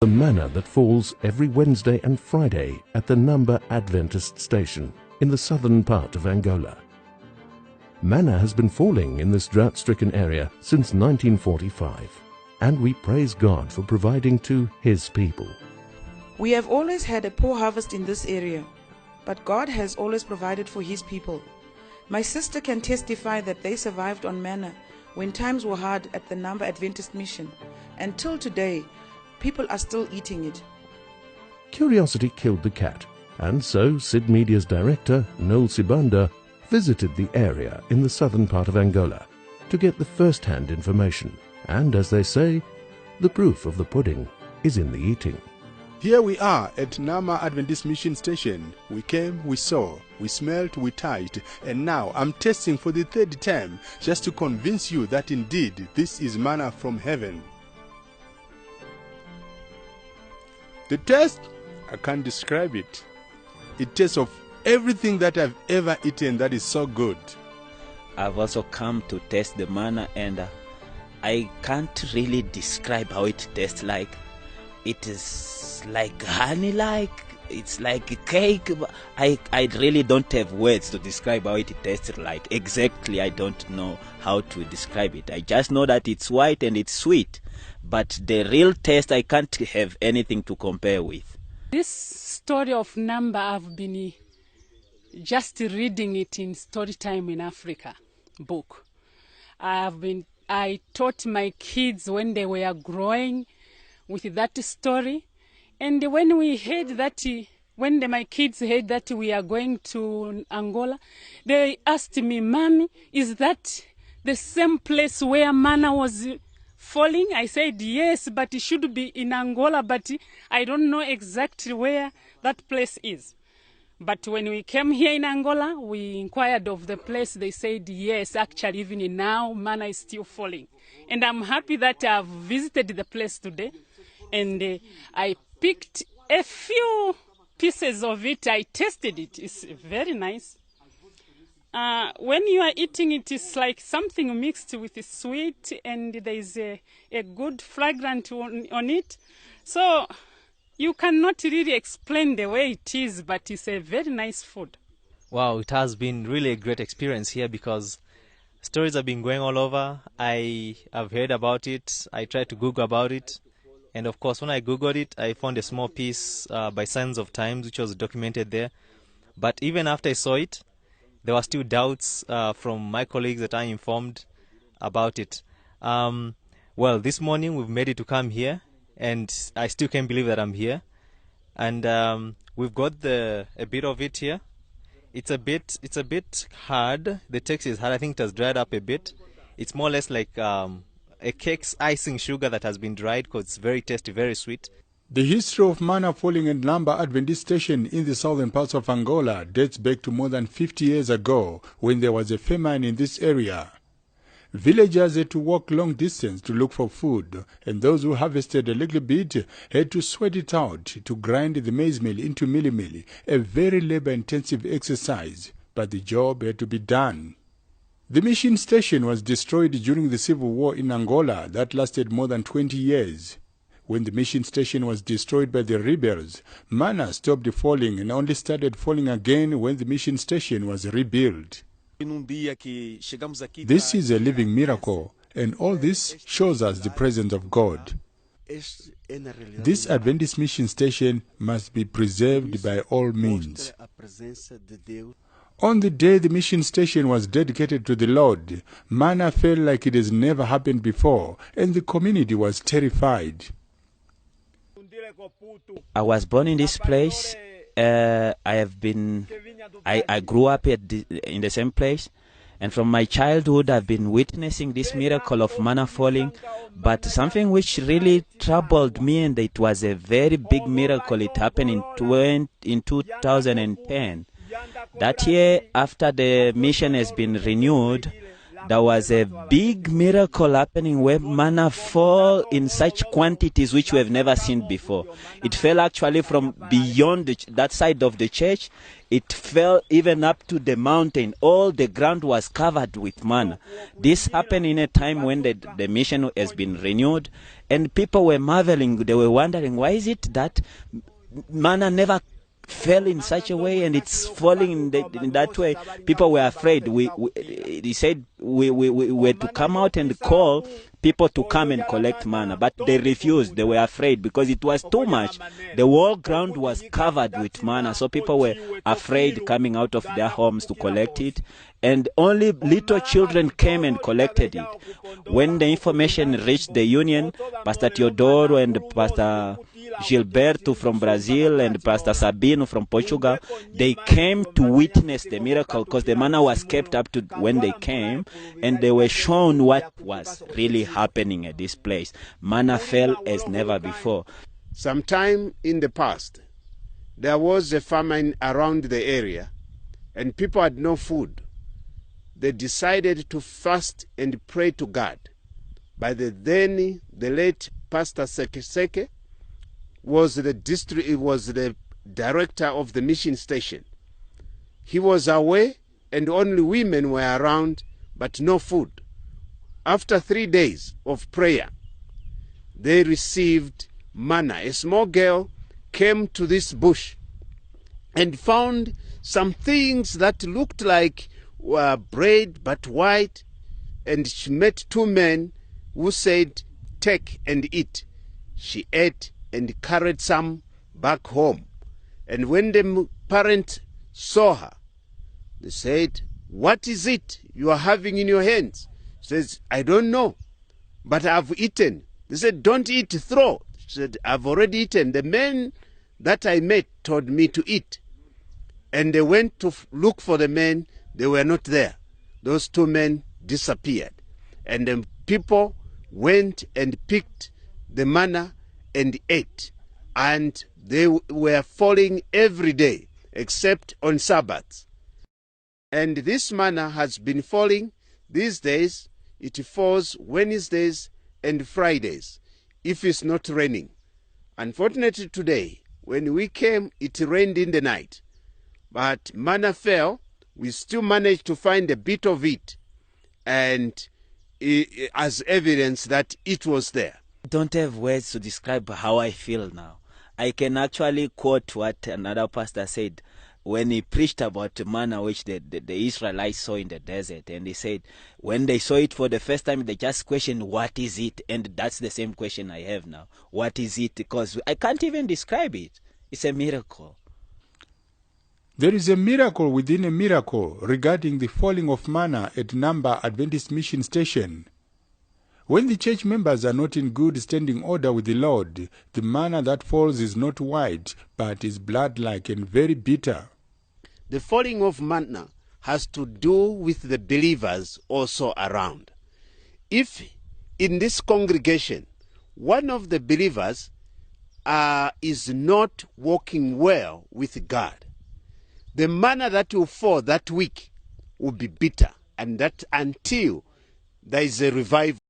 The manna that falls every Wednesday and Friday at the Namba Adventist Station in the southern part of Angola. Manna has been falling in this drought-stricken area since 1945, and we praise God for providing to His people. We have always had a poor harvest in this area, but God has always provided for His people. My sister can testify that they survived on manna when times were hard at the Namba Adventist Mission. Until today, people are still eating it. Curiosity killed the cat, and so Sid Media's director, Noel Sibanda, visited the area in the southern part of Angola to get the first-hand information. And as they say, the proof of the pudding is in the eating. Here we are at Namba Adventist Mission Station. We came, we saw, we smelled, we touched, and now I'm testing for the third time just to convince you that indeed this is manna from heaven. The taste, I can't describe it. It tastes of everything that I've ever eaten that is so good. I've also come to taste the manna, and I can't really describe how it tastes like. It is like honey-like, it's like a cake. I really don't have words to describe how it tastes like. Exactly, I don't know how to describe it. I just know that it's white and it's sweet. But the real taste, I can't have anything to compare with. This story of Namba, I've been just reading it in Storytime in Africa book. I taught my kids when they were growing with that story. And when we heard that, my kids heard that we are going to Angola, they asked me, "Mommy, is that the same place where manna was falling?" I said, "Yes, but it should be in Angola, but I don't know exactly where that place is." But when we came here in Angola, we inquired of the place. They said, yes, actually, even now, manna is still falling. And I'm happy that I've visited the place today. And I picked a few pieces of it. I tasted it. It's very nice. When you are eating it, it's like something mixed with sweet, and there is a good fragrance on it. So you cannot really explain the way it is, but it's a very nice food. Wow, it has been really a great experience here because stories have been going all over. I have heard about it. I tried to Google about it. And of course, when I Googled it, I found a small piece by Signs of Times, which was documented there. But even after I saw it, there were still doubts from my colleagues that I informed about it. Well, this morning we've made it to come here, and I still can't believe that I'm here. And we've got a bit of it here. It's a bit hard. The text is hard. I think it has dried up a bit. It's more or less like a cake's icing sugar that has been dried because it's very tasty, very sweet. The history of manna falling at Namba Adventist Station in the southern parts of Angola dates back to more than 50 years ago when there was a famine in this area. Villagers had to walk long distance to look for food, and those who harvested a little bit had to sweat it out to grind the maize meal into milli-milli, a very labor-intensive exercise, but the job had to be done. The mission station was destroyed during the civil war in Angola that lasted more than 20 years. When the mission station was destroyed by the rebels, manna stopped falling and only started falling again when the mission station was rebuilt. This is a living miracle, and all this shows us the presence of God. This Adventist mission station must be preserved by all means. On the day the mission station was dedicated to the Lord, manna fell like it has never happened before, and the community was terrified. I was born in this place. I grew up in the same place. And from my childhood, I've been witnessing this miracle of manna falling. But something which really troubled me, and it was a very big miracle, it happened in 2010. That year, after the mission has been renewed, there was a big miracle happening where manna fall in such quantities which we have never seen before. It fell actually from beyond that side of the church. It fell even up to the mountain. All the ground was covered with manna. This happened in a time when the mission has been renewed, and people were marveling. They were wondering, why is it that manna never fell in such a way and it's falling in that way? People were afraid. He said we were to come out and call people to come and collect manna, but they refused. They were afraid because it was too much. The whole ground was covered with manna, so people were afraid coming out of their homes to collect it, and only little children came and collected it. When the information reached the union, Pastor Teodoro and Pastor Gilberto from Brazil and Pastor Sabino from Portugal, they came to witness the miracle because the manna was kept up to when they came, and they were shown what was really happening at this place. Manna fell as never before. Sometime in the past, there was a famine around the area and people had no food. They decided to fast and pray to God. By the late Pastor Seke was the director of the mission station. He was away and only women were around, but no food. After 3 days of prayer, they received manna. A small girl came to this bush and found some things that looked like bread but white, and she met 2 men who said, "Take and eat." She ate and carried some back home. And when the parents saw her, they said, "What is it you are having in your hands?" She says, "I don't know, but I've eaten." They said, "Don't eat, throw." She said, "I've already eaten. The men that I met told me to eat." And they went to look for the men. They were not there. Those 2 men disappeared. And the people went and picked the manna and ate. And they were falling every day except on Sabbaths. And this manna has been falling these days. It falls Wednesdays and Fridays if it's not raining. Unfortunately today, when we came, it rained in the night. But manna fell. We still managed to find a bit of it, and as evidence that it was there. I don't have words to describe how I feel now. I can actually quote what another pastor said when he preached about manna which the Israelites saw in the desert. And he said when they saw it for the first time, they just questioned, what is it? And that's the same question I have now. What is it? Because I can't even describe it. It's a miracle. There is a miracle within a miracle regarding the falling of manna at Namba Adventist Mission Station. When the church members are not in good standing order with the Lord, the manna that falls is not white, but is blood-like and very bitter. The falling of manna has to do with the believers also around. If in this congregation, one of the believers is not walking well with God, the manna that will fall that week will be bitter, and that until there is a revival.